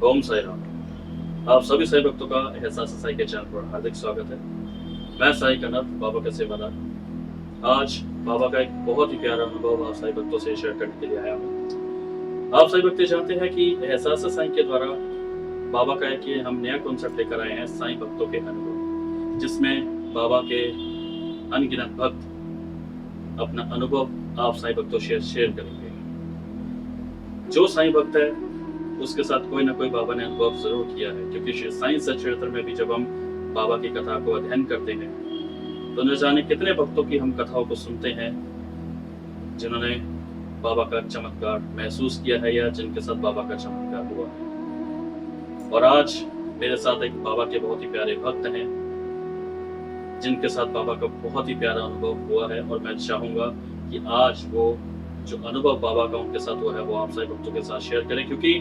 ओम साई राम। आप सभी साई भक्तों का एहसास साई के चैनल पर हार्दिक स्वागत है। मैं साई कनक, बाबा का सेवादार। आज बाबा का एक बहुत ही प्यारा अनुभव आप साई भक्तों से शेयर करने के लिए आया हूँ। आप साई भक्त जानते हैं कि एहसास साई के द्वारा बाबा का एक ये हम नया कॉन्सेप्ट लेकर आए हैं, साई भक्तों के अनुभव, जिसमें बाबा के अनगिनत भक्त अपना अनुभव आप साई भक्तों से शेयर करेंगे। जो साई भक्त है उसके साथ कोई ना कोई बाबा ने अनुभव जरूर किया है, क्योंकि साइंस चरित्र में भी जब हम बाबा की कथा को अध्ययन करते हैं तो न जाने कितने भक्तों की हम कथाओं को सुनते हैं जिन्होंने बाबा का चमत्कार महसूस किया है या जिनके साथ बाबा का चमत्कार हुआ है। और आज मेरे साथ एक बाबा के बहुत ही प्यारे भक्त हैं जिनके साथ बाबा का बहुत ही प्यारा अनुभव हुआ है, और मैं चाहूंगा कि आज वो जो अनुभव बाबा का उनके साथ हुआ है वो आप सभी भक्तों के साथ शेयर करें। क्योंकि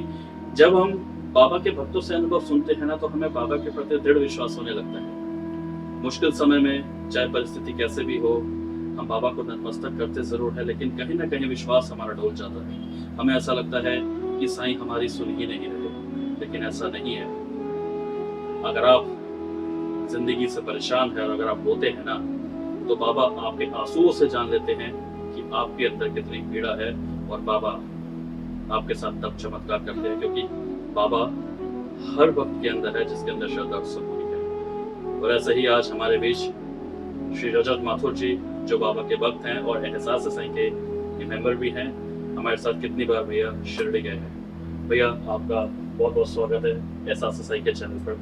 जब हम बाबा के भक्तों से अनुभव सुनते हैं ना, तो हमें बाबा के प्रति दृढ़ विश्वास होने लगता है। मुश्किल समय में चाहे परिस्थिति कैसे भी हो, हम बाबा को नतमस्तक करते जरूर है, लेकिन कहीं ना कहीं विश्वास हमारा डोल जाता है। हमें ऐसा लगता है कि साईं हमारी सुन ही नहीं रहे, लेकिन ऐसा नहीं है। अगर आप जिंदगी से परेशान है और अगर आप रोते हैं ना, तो बाबा आपके आंसुओं से जान लेते हैं कि आपके अंदर कितनी पीड़ा है, और बाबा आपके साथ तब चमत्कार करते हैं, क्योंकि बाबा हर वक्त के अंदर है जिसके अंदर श्रद्धा और सबूरी है। और ऐसे ही आज हमारे बीच श्री रजत माथुर जी, जो बाबा के भक्त हैं और एहसास साईं के मेंबर भी हैं, हमारे साथ कितनी बार भैया शिरडी गए हैं। भैया आपका बहुत बहुत स्वागत है एहसास साईं के चैनल पर।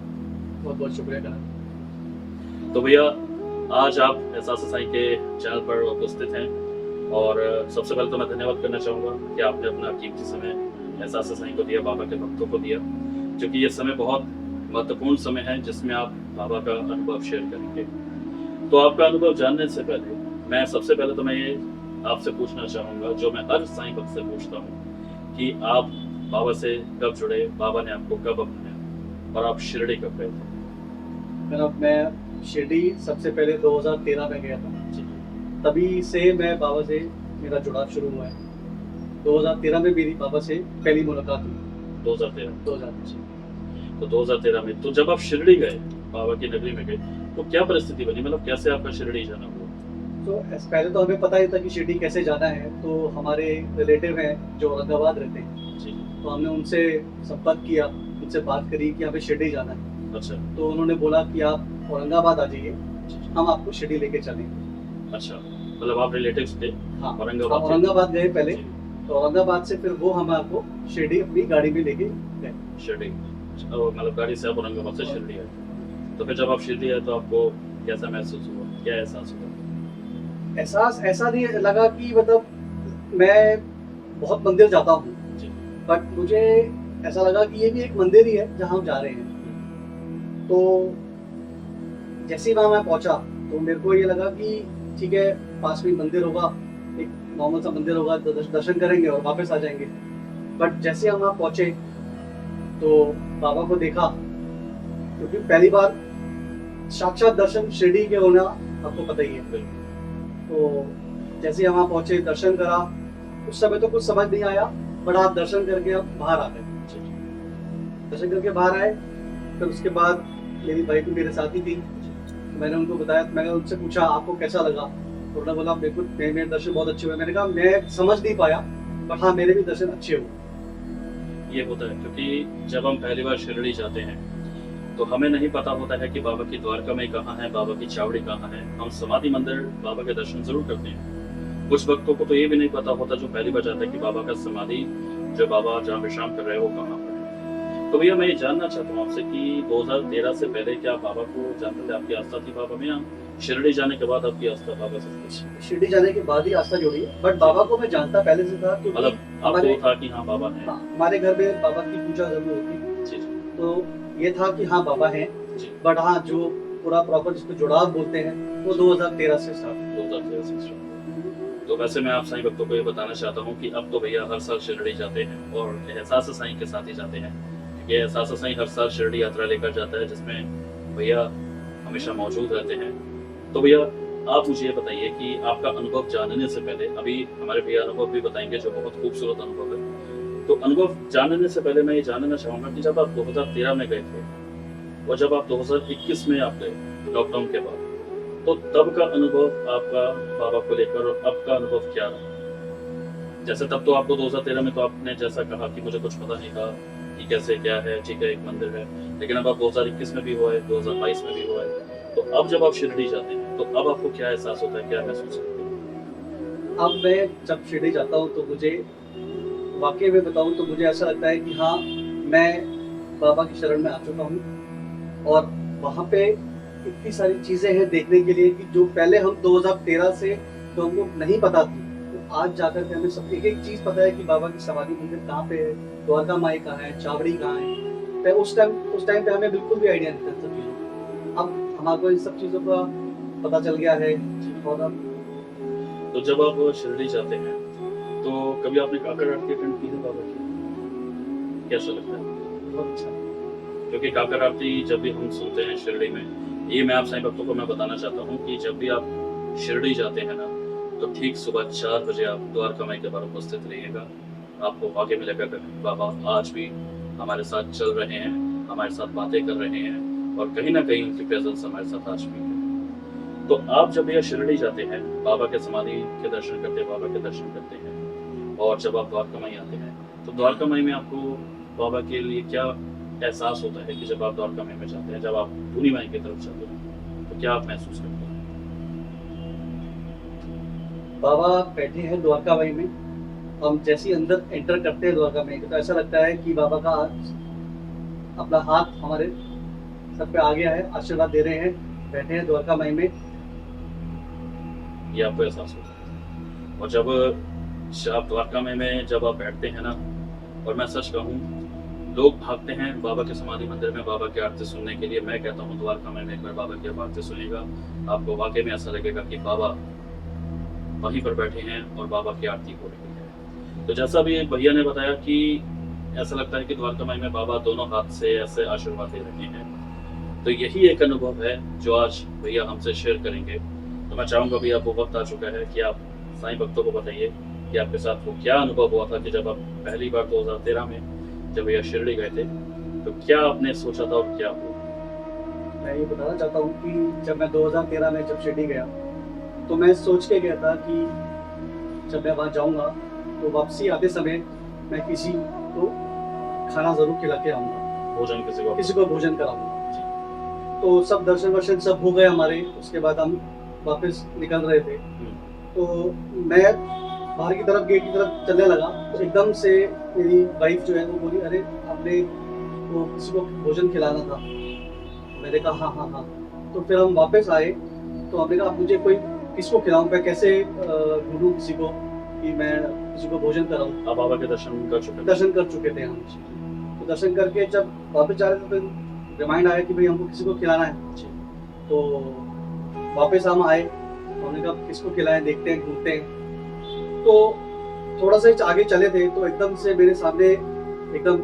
बहुत बहुत शुक्रिया करण। तो भैया आज आप एहसास साईं के चैनल पर उपस्थित हैं, और सबसे पहले तो मैं धन्यवाद करना चाहूँगा कि आपने अपना कीमती समय एहसास साईं को दिया, बाबा के भक्तों को दिया, क्योंकि ये समय बहुत महत्वपूर्ण समय है जिसमें आप बाबा का अनुभव शेयर करेंगे। तो आपका अनुभव जानने से पहले मैं सबसे पहले तो मैं ये आपसे पूछना चाहूँगा, जो मैं हर साईं भक्त से पूछता हूँ, कि आप बाबा से कब जुड़े, बाबा ने आपको कब अपनाया, और आप शिरडी कब गए थे? मैं शिरडी सबसे पहले 2013 में गया था। तभी से मैं बाबा से मेरा जुड़ाव शुरू हुआ है। 2013 में मेरी बाबा से पहली मुलाकात हुई। 2013 तो 2013 में तो जब आप शिरडी गए, बाबा की नगरी में गए, तो क्या परिस्थिति बनी, मतलब कैसे आपका शिरडी जाना हुआ? तो पहले तो हमें पता ही था कि शिरडी कैसे जाना है। तो हमारे रिलेटिव हैं जो औरंगाबाद रहते हैं, तो हमने उनसे संपर्क किया, उनसे बात करी कि हमें शिरडी जाना है। अच्छा। तो उन्होंने बोला कि आप औरंगाबाद आ जाइए, हम आपको शिरडी लेके चलेंगे। अच्छा, मतलब आप रिलेटिव्स थे? हाँ, औरंगाबाद गए पहले, तो औरंगाबाद से फिर वो हम आपको शिरडी अपनी गाड़ी में लेके गए। शिरडी, मतलब गाड़ी से आप औरंगाबाद से शिरडी आए। तो फिर जब आप शिरडी आए तो आपको कैसा महसूस हुआ, क्या एहसास हुआ? एहसास ऐसा नहीं लगा कि मतलब मैं बहुत मंदिर जाता हूँ, बट मुझे ऐसा लगा कि ये भी एक मंदिर ही है जहाँ हम जा रहे हैं। तो जैसे ही वहाँ मैं पहुँचा तो मेरे को ये लगा कि ठीक है, पास में मंदिर होगा, एक नॉर्मल सा मंदिर होगा, तो दर्शन करेंगे और वापस आ जाएंगे। बट जैसे हम वहाँ पहुँचे तो बाबा को देखा, क्योंकि पहली बार साक्षात दर्शन शिरडी के होना आपको पता ही है। तो जैसे हम वहाँ पहुँचे, दर्शन करा, उस समय तो कुछ समझ नहीं आया, बट आप दर्शन करके आप बाहर आ गए। दर्शन करके बाहर आए, फिर उसके बाद मेरी भाई भी मेरे साथ ही थी। मैंने उनको बताया, मैंने उनसे पूछा आपको कैसा लगा, तो उन्होंने बोला मेरे दर्शन बहुत अच्छे हुए। मैंने कहा मैं समझ नहीं पाया, बट हाँ मेरे भी दर्शन अच्छे हुए। ये होता है, क्योंकि जब हम पहली बार शिरडी जाते हैं तो हमें नहीं पता होता है कि बाबा की द्वारका में कहाँ है, बाबा की चावड़ी कहाँ है। हम समाधि मंदिर बाबा के दर्शन जरूर करते हैं। कुछ भक्तों को तो ये भी नहीं पता होता जो पहली बार जाता है कि बाबा का समाधि, जो बाबा जहाँ विश्राम कर रहे हैं, वो कहाँ पर है। तो भैया मैं ये जानना चाहता हूँ आपसे कि 2013 से पहले क्या बाबा को जानते थे, आपकी आस्था थी बाबा में, या शिरडी जाने के बाद आपकी आस्था बाबा से? शिरडी जाने के बाद ही आस्था जुड़ी है, बट बाबा को मैं जानता पहले से था। मतलब आपको था कि हाँ बाबा है? हाँ, हमारे घर में बाबा की पूजा जरूर होती है, तो ये था कि हाँ बाबा हैं। बट हाँ, जो पूरा प्रॉपर जिसको जुड़ाव बोलते हैं वो 2013 से स्टार्ट। तो वैसे मैं आप साईं भक्तों को ये बताना चाहता हूँ कि अब तो भैया हर साल शिरडी जाते हैं, और एहसास साईं के साथ ही जाते हैं। ये एहसास साईं हर साल शिरडी यात्रा लेकर जाता है, जिसमें भैया हमेशा मौजूद रहते हैं। तो भैया आप मुझे ये बताइए कि आपका अनुभव जानने से पहले, अभी हमारे भैया अनुभव भी बताएंगे जो बहुत खूबसूरत अनुभव है, तो अनुभव जानने से पहले मैं ये जानना चाहूंगा कि जब आप 2013 में गए थे और जब आप 2021 में आप गए लॉकडाउन के बाद, तो तब का अनुभव आपका बाबा को लेकर और अब का अनुभव क्या रहा? जैसे तब तो आपको 2013 में तो आपने जैसा कहा कि मुझे कुछ पता नहीं था कि कैसे क्या है, ठीक है एक मंदिर है, लेकिन अब आप 2021 में भी हुआ है, 2022 में भी हुआ है, तो अब जब आप शिरडी जाते हैं तो अब आपको क्या एहसास होता है, क्या महसूस करते हैं? अब मैं जब शिरडी जाता हूँ तो मुझे वाकई में बताऊँ तो मुझे ऐसा लगता है कि हाँ, मैं बाबा की शरण में आ चुका हूँ और वहाँ पे इतनी सारी चीज़ें हैं देखने के लिए कि जो पहले हम 2013 से तो हमको नहीं पता थी, तो आज जाकर के हमें सब एक एक चीज़ पता है कि बाबा की समाधि मंदिर कहाँ पे है, द्वारका माई कहाँ है, चावड़ी कहाँ है। तो उस टाइम पे हमें बिल्कुल भी आइडिया नहीं था सब चीज़ों। अब हमारे इन सब चीज़ों का पता चल गया है और अब तो जब आप शिरडी जाते हैं तो कभी आपने काकड़ आरती अटेंड की है बाबा की? कैसा लगता है? बहुत अच्छा। क्योंकि काकड़ आरती जब भी हम सुनते हैं शिरडी में, ये मैं आप साईं भक्तों को मैं बताना चाहता हूँ कि जब भी आप शिरडी जाते हैं ना, तो ठीक सुबह 4 बजे आप द्वारका माई के बाहर उपस्थित रहिएगा। आपको वाकई में लगेगा कि बाबा आज भी हमारे साथ चल रहे हैं, हमारे साथ बातें कर रहे हैं और कहीं ना कहीं उनकी प्रेजेंस हमारे साथ आज भी है। तो आप जब यह शिरडी जाते हैं, बाबा के समाधि के दर्शन करते हैं, बाबा के दर्शन करते हैं, और जब आप द्वारका माई आते हैं, तो द्वारका माई में आपको बाबा के लिए क्या एहसास होता है कि जब आप द्वारका माई में जाते हैं, जब आप धूनी माई की तरफ जाते हैं, तो क्या आप महसूस करते हैं? बाबा बैठे हैं द्वारका माई में, हम जैसे ही अंदर एंटर करते हैं द्वारका माई के तो ऐसा लगता है कि बाबा का अपना हाथ हमारे सर पे आ गया है, आशीर्वाद दे रहे हैं, बैठे हैं द्वारका माई में। ये आपको एहसास होता है। और जब आप द्वारका में जब आप बैठते हैं ना, और मैं सच कहूँ, लोग भागते हैं बाबा के समाधि मंदिर में बाबा की आरती सुनने के लिए। मैं कहता हूँ द्वारका में एक बार बाबा की आरती सुनिएगा, आपको वाकई में ऐसा लगेगा कि बाबा वहीं पर बैठे हैं और बाबा की आरती हो रही है। तो जैसा भी भैया ने बताया कि ऐसा लगता है कि द्वारका माई में बाबा दोनों हाथ से ऐसे आशीर्वाद दे रहे हैं, तो यही एक अनुभव है जो आज भैया हमसे शेयर करेंगे। तो मैं चाहूंगा भैया, आपको वक्त आ चुका है कि आप साईं भक्तों को बताइए कि आपके साथ वो क्या अनुभव हुआ था कि जब आप पहली बार 2013 में जब भैया शिरडी गए थे, तो क्या आपने सोचा था और क्या हुआ? मैं ये बताना चाहता हूँ कि जब मैं 2013 में जब शिरडी गया तो मैं सोच के गया था कि जब मैं वहाँ जाऊँगा तो वापसी आते समय मैं किसी को खाना जरूर खिला के आऊँगा, भोजन किसी को भोजन कराऊंगा। तो सब दर्शन वर्शन सब हो गए हमारे, उसके बाद हम वापस निकल रहे थे, तो मैं बाहर की तरफ गेट की तरफ चलने लगा तो एकदम से मेरी वाइफ जो है वो बोली, अरे आपने वो किसी को भोजन खिलाना था। मैंने कहा हाँ हाँ हाँ। तो फिर हम वापस आए तो हमने कहा मुझे कोई किसको खिलाऊं, मैं कैसे ढूंढूं किसी को कि मैं किसी को भोजन कराऊं। आप बाबा के दर्शन कर चुके थे हम। तो दर्शन करके जब वापस जा रहे थे तो रिमाइंड आया कि भाई हमको किसी को खिलाना है। तो वापस हम आए, हमने कहा किसको खिलाएं, देखते हैं, ढूंढते हैं। तो थोड़ा सा आगे चले थे तो एकदम से मेरे सामने एकदम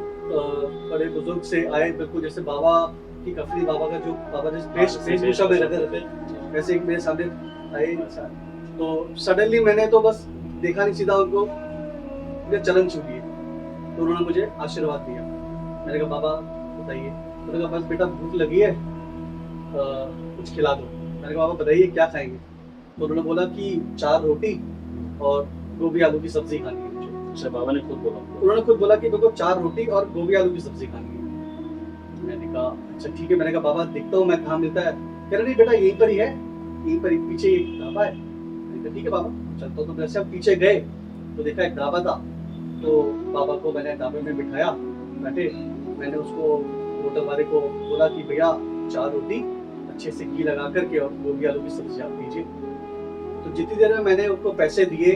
बड़े बुजुर्ग से आए, बिल्कुल जैसे बाबा की कफनी, बाबा का जो बाबा जैसे वेशभूषा में रहते वैसे मेरे सामने आए। तो सडनली मैंने तो बस देखा नहीं, सीधा उनको मेरे चरण छू लिए, तो उन्होंने मुझे आशीर्वाद दिया। मैंने कहा बाबा बताइए। उन्होंने कहा बस बेटा भूख लगी है, कुछ खिला दो। मैंने कहा बाबा बताइए क्या खाएंगे। तो उन्होंने बोला कि 4 रोटी और गोभी आलू की सब्जी खानी है मुझे। अच्छा, बाबा ने खुद बोला? उन्होंने खुद बोला कि मेरे को 4 रोटी और गोभी आलू की सब्जी खानी है। मैंने कहा अच्छा ठीक है। मैंने कहा बाबा देखता हूँ मैं कहाँ मिलता है। कह रहे नहीं बेटा यहीं पर ही है, यहीं पर ही पीछे एक ढाबा है। मैंने कहा ठीक है बाबा चलता हूँ। तो जैसे हम पीछे गए तो देखा एक ढाबा था, तो बाबा को मैंने ढाबे में बिठाया, बैठे। मैंने उसको होटल वाले को बोला कि भैया 4 रोटी अच्छे से घी लगा करके और गोभी आलू की सब्जी आप दीजिए। तो जितनी देर में मैंने उसको पैसे दिए,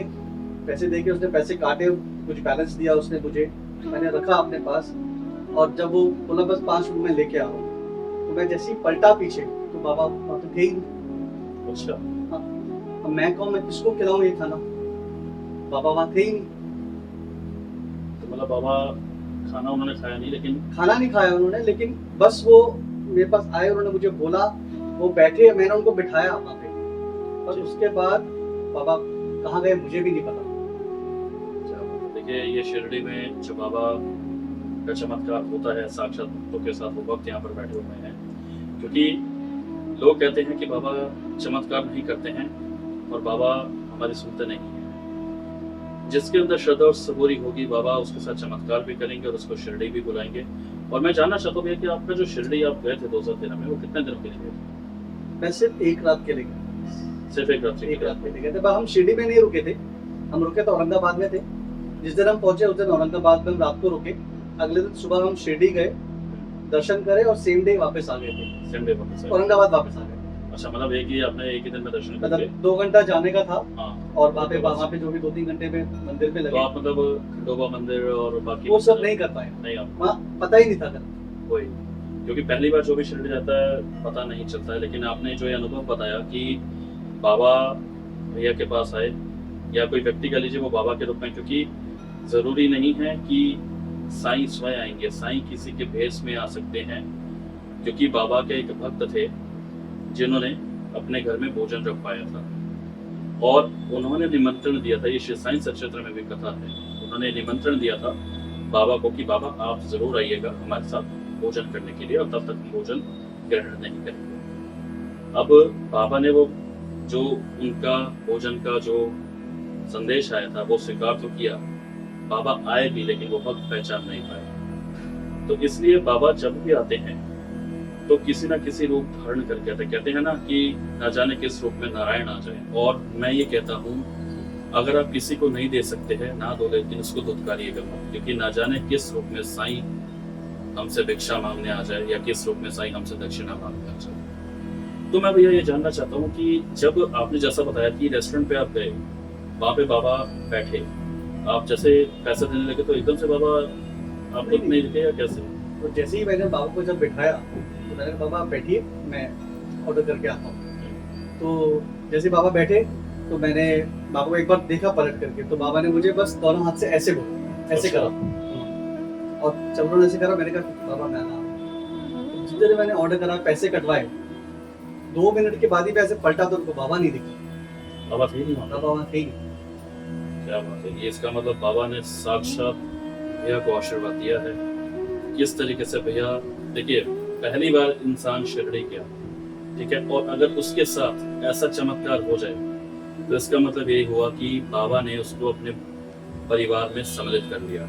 पैसे देके उसने पैसे काटे, कुछ बैलेंस दिया उसने मुझे, मैंने रखा अपने पास। और जब वो बोला बस 5 मिनट में लेके आओ, तो मैं जैसे ही पलटा पीछे तो बाबा वहाँ तो थे ही नहीं। अच्छा, हाँ, अब मैं कहूँ मैं किसको खिलाऊं ये खाना, बाबा वहाँ थे ही नहीं। तो मतलब बाबा खाना उन्होंने खाया नहीं, लेकिन खाना नहीं खाया उन्होंने, लेकिन बस वो मेरे पास आए, उन्होंने मुझे बोला, वो बैठे, मैंने उनको बिठाया वहाँ पे। और उसके बाद बाबा कहाँ गए मुझे भी नहीं पता। देखिए ये शिरडी में जो बाबा का चमत्कार होता है साक्षात भक्तों के साथ, वो वक्त यहाँ पर बैठे हुए हैं, क्योंकि लोग कहते हैं कि बाबा चमत्कार नहीं करते हैं और बाबा हमारी सुनते नहीं हैं। जिसके अंदर श्रद्धा और सबूरी होगी, बाबा उसके साथ चमत्कार भी करेंगे और उसको शिरडी भी बुलाएंगे। और मैं जानना चाहता हूँ भैया कि आपका जो शिरडी आप गए थे 2013 में, वो कितने दिनों के लिए गए थे? मैं सिर्फ एक रात के लिए गया। सिर्फ एक रात एक रात के लिए गए थे, पर हम शिरडी में नहीं रुके थे। हम रुके तो औरंगाबाद में थे। जिस दिन हम पहुंचे उस दिन औरंगाबाद में हम रात को रुके। अगले दिन सुबह हम शिरडी गए, दर्शन करे और सेम डे वापस आ गए थे। सेम डे वापस आए। औरंगाबाद वापस आ गए। अच्छा, मतलब आपने एक ही दिन में दर्शन कर मतलब लिए? 2 घंटा जाने का था हाँ। और वहाँ पे जो भी 2-3 घंटे में मंदिर में तो लगे, आप मतलब खंडोबा मंदिर और बाकी वो सब नहीं कर पाए। नहीं आप वहाँ पता ही नहीं था करना। वही, क्योंकि पहली बार जो भी शिरडी जाता है पता नहीं चलता है। लेकिन आपने जो ये अनुभव बताया कि बाबा भैया के पास आए, या कोई व्यक्ति कह लीजिए वो बाबा के रूप में, क्योंकि जरूरी नहीं है कि साईं स्वयं आएंगे, साईं किसी के भेष में आ सकते हैं। क्योंकि बाबा के एक भक्त थे जिन्होंने अपने घर में भोजन रख पाया था और उन्होंने निमंत्रण दिया था, ये श्री साईं सचरित्र में भी कथा है, उन्होंने निमंत्रण दिया था बाबा को कि बाबा आप जरूर आइएगा हमारे साथ भोजन करने के लिए, और तब तक हम भोजन ग्रहण नहीं करेंगे। अब बाबा ने वो जो उनका भोजन का जो संदेश आया था वो स्वीकार तो किया, बाबा आए भी, लेकिन वो भक्त पहचान नहीं पाए। तो इसलिए बाबा जब भी आते हैं तो किसी ना किसी रूप धारण करके आते। कहते हैं ना कि न जाने किस रूप में नारायण आ जाए। और मैं ये कहता हूँ, अगर आप किसी को नहीं दे सकते हैं ना दो, लेकिन उसको दुत्कारिएगा मत, क्योंकि ना जाने किस रूप में साईं हमसे भिक्षा मांगने आ जाए या किस रूप में साईं हमसे दक्षिणा मांगने आ जाए। तो मैं भैया ये जानना चाहता हूँ कि जब आपने जैसा बताया कि रेस्टोरेंट पे आप गए, वहाँ पे बाबा बैठे, आप जैसे पैसे देने लगे तो एकदम से बाबा आप खुद नहीं दिखे या कैसे? तो जैसे ही मैंने बाबा को जब बिठाया तो मैंने कहा बाबा आप बैठिए, मैं ऑर्डर करके आता हूँ। तो जैसे बाबा बैठे तो मैंने बाबा को एक बार देखा पलट करके, तो बाबा ने मुझे बस दोनों हाथ से ऐसे बोला, ऐसे करा और जब उन्होंने ऐसे करा मैंने कहा बाबा मैं आ। तो जिस देर मैंने ऑर्डर करा, पैसे कटवाए, 2 मिनट के बाद ही पैसे पलटा तो उनको बाबा नहीं दिखे। बाबा थे नहीं वहाँ? बाबा थे ही। क्या बात है, ये इसका मतलब बाबा ने साक्षात भैया को आशीर्वाद दिया है। किस तरीके से भैया, देखिए पहली बार इंसान शिरडी गया, ठीक है, और अगर उसके साथ ऐसा चमत्कार हो जाए तो इसका मतलब यही हुआ कि बाबा ने उसको अपने परिवार में सम्मिलित कर लिया।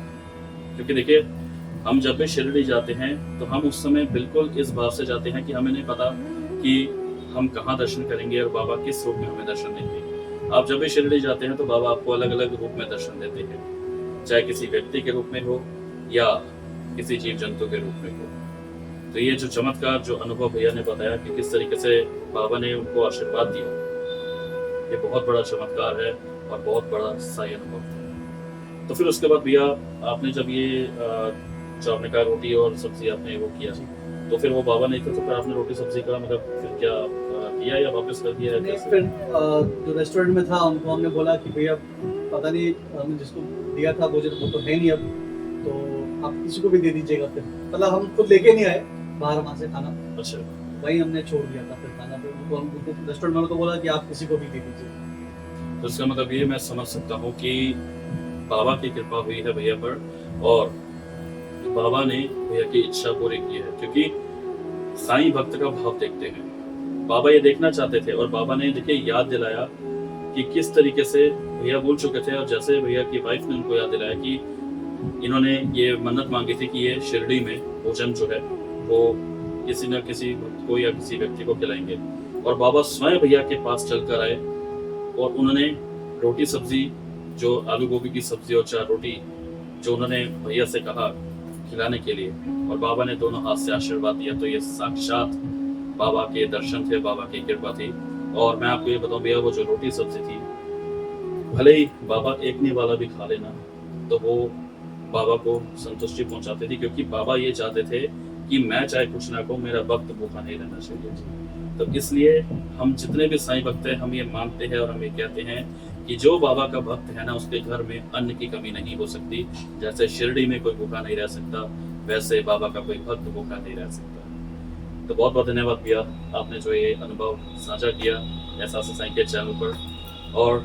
क्योंकि देखिए हम जब भी शिरडी जाते हैं तो हम उस समय बिल्कुल इस भाव से जाते हैं कि हमें नहीं पता कि हम कहाँ दर्शन करेंगे और बाबा किस रूप में हमें दर्शन देंगे। आप जब भी शिरडी जाते हैं तो बाबा आपको अलग अलग रूप में दर्शन देते हैं, चाहे किसी व्यक्ति के रूप में हो या किसी जीव जंतु के रूप में हो। तो ये जो चमत्कार, जो अनुभव भैया ने बताया कि किस तरीके से बाबा ने उनको आशीर्वाद दिया, ये बहुत बड़ा चमत्कार है और बहुत बड़ा सही अनुभव है। तो फिर उसके बाद भैया आपने जब ये जो आपने कहा रोटी और सब्जी आपने वो किया, तो फिर वो बाबा नहीं थे तो फिर आपने रोटी सब्जी का मतलब फिर क्या किया या वापस कर दिया? नहीं, फिर जो रेस्टोरेंट में था उनको हमने बोला कि भैया पता नहीं हमने जिसको दिया था भोजन वो तो है नहीं अब, तो आप किसी को भी दे दीजिएगा। फिर मतलब हम खुद लेके नहीं आए बाहर वहाँ से खाना, अच्छा, वही हमने छोड़ दिया था फिर खाना। फिर उनको हम रेस्टोरेंट वालों को बोला कि आप किसी को भी दे दीजिए। तो इसका मतलब ये मैं समझ सकता हूँ कि बाबा की कृपा हुई है भैया पर और बाबा ने भैया की इच्छा पूरी की है। क्योंकि साईं भक्त का भाव देखते हैं, बाबा ये देखना चाहते थे और बाबा ने देखिए याद दिलाया कि किस तरीके से भैया भूल चुके थे। और जैसे भैया की वाइफ ने उनको याद दिलाया कि इन्होंने ये मन्नत मांगी थी कि ये शिरडी में भोजन जो है वो किसी न किसी भक्त को या किसी व्यक्ति को खिलाएंगे, और बाबा स्वयं भैया के पास चलकर आए और उन्होंने रोटी सब्जी, जो आलू गोभी की सब्जी और 4 रोटी जो उन्होंने भैया से कहा खिलाने के लिए, और बाबा ने दोनों हाथ से आशीर्वाद दिया। तो ये साक्षात बाबा के दर्शन थे, बाबा की कृपा थी। और मैं आपको ये बताऊं भैया, वो जो रोटी सब्जी थी, भले ही बाबा एक नहीं वाला भी खा लेना तो वो बाबा को संतुष्टि पहुंचाती थी, क्योंकि बाबा ये चाहते थे कि मैं चाहे कुछ ना कहूं, मेरा भक्त भूखा नहीं रहना चाहिए। तो इसलिए हम जितने भी साईं भक्त हैं, हम ये मानते हैं और हम ये कहते हैं कि जो बाबा का भक्त है ना, उसके घर में अन्न की कमी नहीं हो सकती। जैसे शिरडी में कोई भूखा नहीं रह सकता, वैसे बाबा का कोई भक्त भूखा नहीं रह सकता। तो बहुत बहुत धन्यवाद भैया, आपने जो ये अनुभव साझा किया एहसास साईं के चैनल पर। और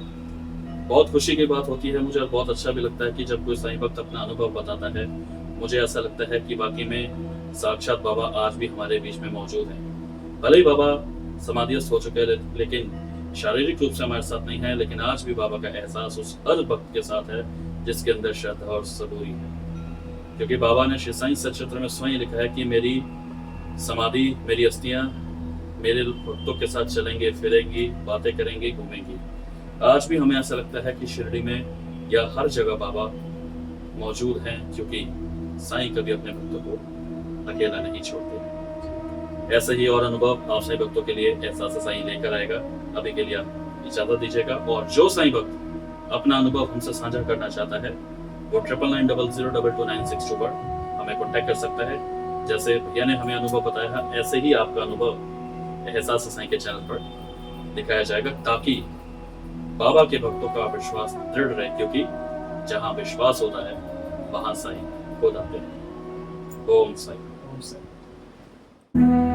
बहुत खुशी की बात होती है मुझे, और बहुत अच्छा भी लगता है कि जब कोई साईं भक्त अपना अनुभव बताता है, मुझे ऐसा लगता है कि वाकई में साक्षात बाबा आज भी हमारे बीच में मौजूद हैं। भले ही बाबा समाधिस्थ हो चुके हैं, लेकिन शारीरिक रूप से हमारे साथ नहीं है, लेकिन आज भी बाबा का एहसास उस हर भक्त के साथ है जिसके अंदर श्रद्धा और सबूरी है। क्योंकि बाबा ने श्री साईं सचरित्र में स्वयं लिखा है कि मेरी समाधि, मेरी अस्थियां मेरे भक्तों के साथ चलेंगे, फिरेंगी, बातें करेंगी, घूमेंगी। आज भी हमें ऐसा लगता है कि शिरडी में या हर जगह बाबा मौजूद हैं, क्योंकि साईं कभी अपने भक्तों को अकेला नहीं छोड़ते। ऐसे ही और अनुभव आप साईं भक्तों के लिए एहसास साईं लेकर आएगा। अभी के लिए आप इजाजत दीजिएगा, और जो साईं भक्त अपना अनुभव हमसे साझा करना चाहता है वो 9990022962 पर हमें कॉन्टैक्ट कर सकता है। जैसे भैया ने हमें अनुभव बताया है, ऐसे ही आपका अनुभव एहसास साईं के चैनल पर दिखाया जाएगा, ताकि बाबा के भक्तों का विश्वास दृढ़ रहे, क्योंकि जहां विश्वास होता है वहां साईं खुद आते हैं। ओम साईं। ओम साईं।